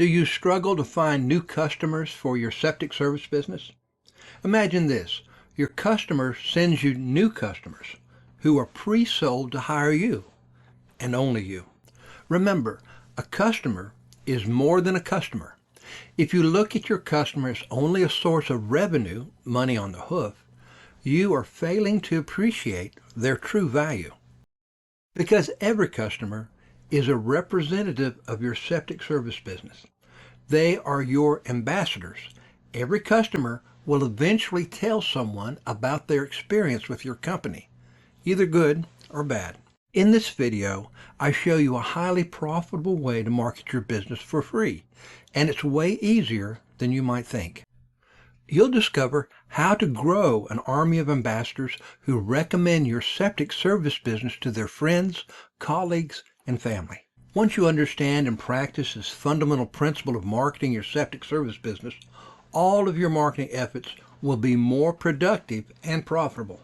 Do you struggle to find new customers for your septic service business? Imagine this. Your customer sends you new customers who are pre-sold to hire you, and only you. Remember, a customer is more than a customer. If you look at your customer as only a source of revenue, money on the hoof, you are failing to appreciate their true value. Because every customer is a representative of your septic service business. They are your ambassadors. Every customer will eventually tell someone about their experience with your company, either good or bad. In this video, I show you a highly profitable way to market your business for free, and it's way easier than you might think. You'll discover how to grow an army of ambassadors who recommend your septic service business to their friends, colleagues, and family. Once you understand and practice this fundamental principle of marketing your septic service business, all of your marketing efforts will be more productive and profitable.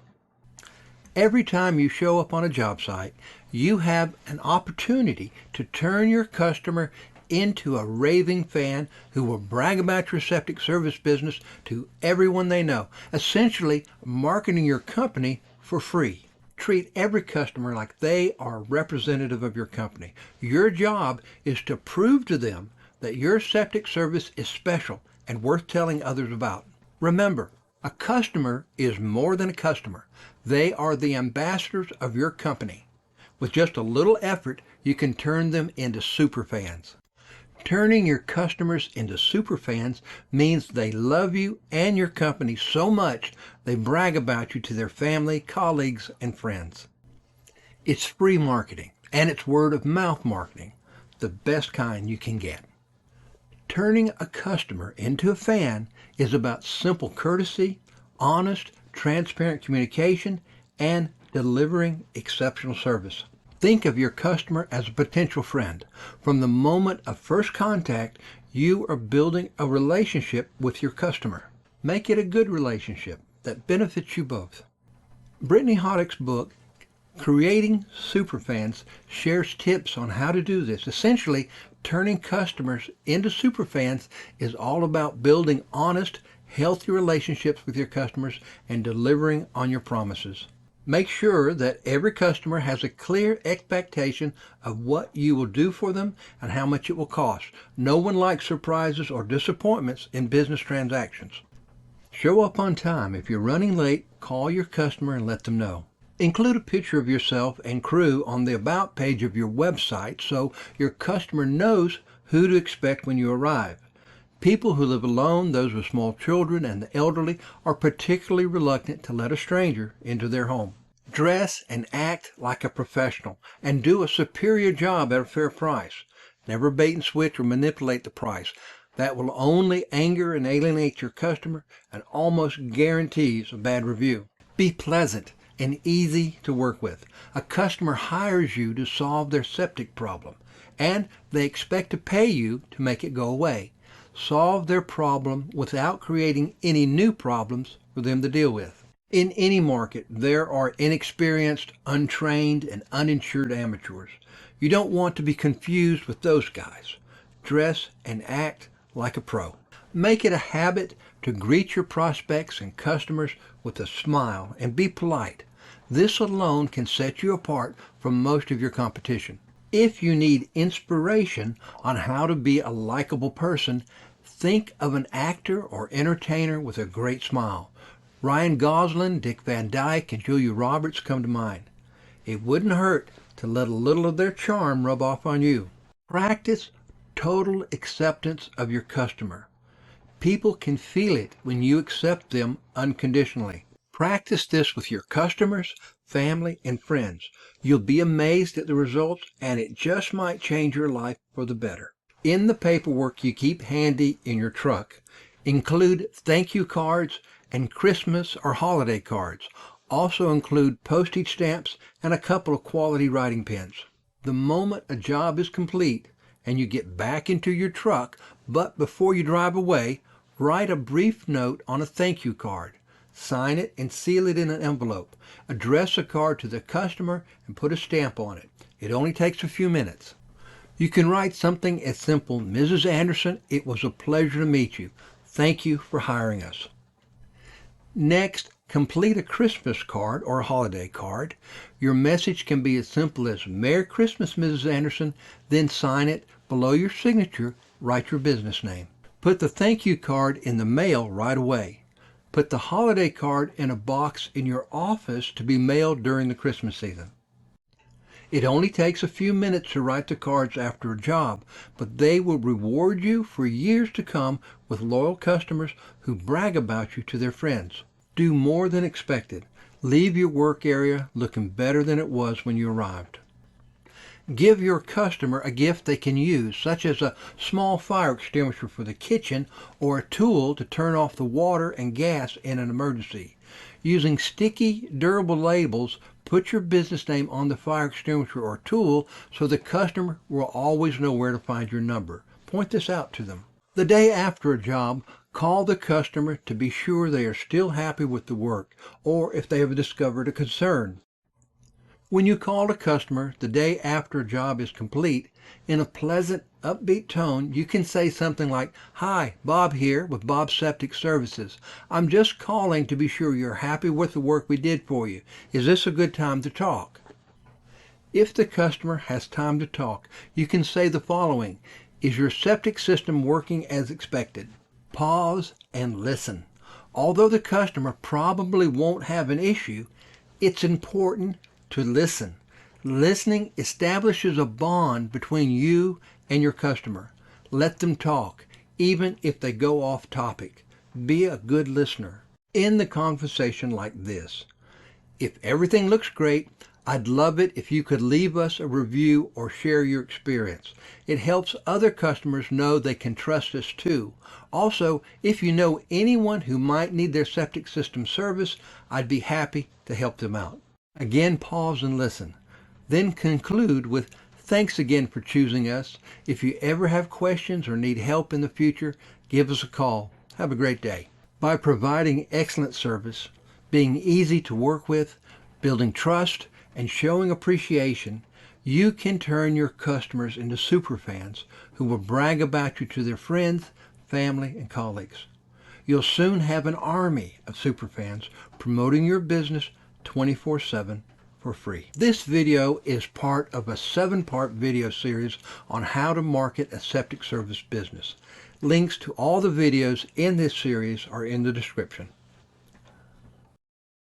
Every time you show up on a job site, you have an opportunity to turn your customer into a raving fan who will brag about your septic service business to everyone they know, essentially marketing your company for free. Treat every customer like they are a representative of your company. Your job is to prove to them that your septic service is special and worth telling others about. Remember, a customer is more than a customer. They are the ambassadors of your company. With just a little effort, you can turn them into superfans. Turning your customers into superfans means they love you and your company so much they brag about you to their family, colleagues, and friends. It's free marketing, and it's word of mouth marketing, the best kind you can get. Turning a customer into a fan is about simple courtesy, honest, transparent communication, and delivering exceptional service. Think of your customer as a potential friend. From the moment of first contact, you are building a relationship with your customer. Make it a good relationship that benefits you both. Brittany Haddock's book, Creating Superfans, shares tips on how to do this. Essentially, turning customers into superfans is all about building honest, healthy relationships with your customers and delivering on your promises. Make sure that every customer has a clear expectation of what you will do for them and how much it will cost. No one likes surprises or disappointments in business transactions. Show up on time. If you're running late, call your customer and let them know. Include a picture of yourself and crew on the About page of your website so your customer knows who to expect when you arrive. People who live alone, those with small children, and the elderly are particularly reluctant to let a stranger into their home. Dress and act like a professional and do a superior job at a fair price. Never bait and switch or manipulate the price. That will only anger and alienate your customer and almost guarantees a bad review. Be pleasant and easy to work with. A customer hires you to solve their septic problem, and they expect to pay you to make it go away. Solve their problem without creating any new problems for them to deal with. In any market, there are inexperienced, untrained, and uninsured amateurs. You don't want to be confused with those guys. Dress and act like a pro. Make it a habit to greet your prospects and customers with a smile and be polite. This alone can set you apart from most of your competition. If you need inspiration on how to be a likable person, think of an actor or entertainer with a great smile. Ryan Gosling, Dick Van Dyke, and Julia Roberts come to mind. It wouldn't hurt to let a little of their charm rub off on you. Practice total acceptance of your customer. People can feel it when you accept them unconditionally. Practice this with your customers, family, and friends. You'll be amazed at the results, and it just might change your life for the better. In the paperwork you keep handy in your truck, include thank you cards and Christmas or holiday cards. Also include postage stamps and a couple of quality writing pens. The moment a job is complete and you get back into your truck, but before you drive away, write a brief note on a thank you card. Sign it and seal it in an envelope. Address the card to the customer and put a stamp on it. It only takes a few minutes. You can write something as simple, Mrs. Anderson, it was a pleasure to meet you. Thank you for hiring us. Next, complete a Christmas card or a holiday card. Your message can be as simple as Merry Christmas, Mrs. Anderson, then sign it. Below your signature, write your business name. Put the thank you card in the mail right away. Put the holiday card in a box in your office to be mailed during the Christmas season. It only takes a few minutes to write the cards after a job, but they will reward you for years to come with loyal customers who brag about you to their friends. Do more than expected. Leave your work area looking better than it was when you arrived. Give your customer a gift they can use, such as a small fire extinguisher for the kitchen or a tool to turn off the water and gas in an emergency. Using sticky, durable labels, put your business name on the fire extinguisher or tool so the customer will always know where to find your number. Point this out to them. The day after a job, call the customer to be sure they are still happy with the work or if they have discovered a concern. When you call a customer the day after a job is complete, in a pleasant, upbeat tone, you can say something like, "Hi, Bob here with Bob Septic Services. I'm just calling to be sure you're happy with the work we did for you. Is this a good time to talk?" If the customer has time to talk, you can say the following: "Is your septic system working as expected?" Pause and listen. Although the customer probably won't have an issue, it's important to listen. Listening establishes a bond between you and your customer. Let them talk, even if they go off topic. Be a good listener. End the conversation like this: "If everything looks great, I'd love it if you could leave us a review or share your experience. It helps other customers know they can trust us too. Also, if you know anyone who might need their septic system service, I'd be happy to help them out." Again, pause and listen. Then conclude with, "Thanks again for choosing us. If you ever have questions or need help in the future, give us a call." Have a great day. By providing excellent service, being easy to work with, building trust, and showing appreciation, you can turn your customers into superfans who will brag about you to their friends, family, and colleagues. You'll soon have an army of superfans promoting your business 24/7 for free. This video is part of a 7-part video series on how to market a septic service business. Links to all the videos in this series are in the description.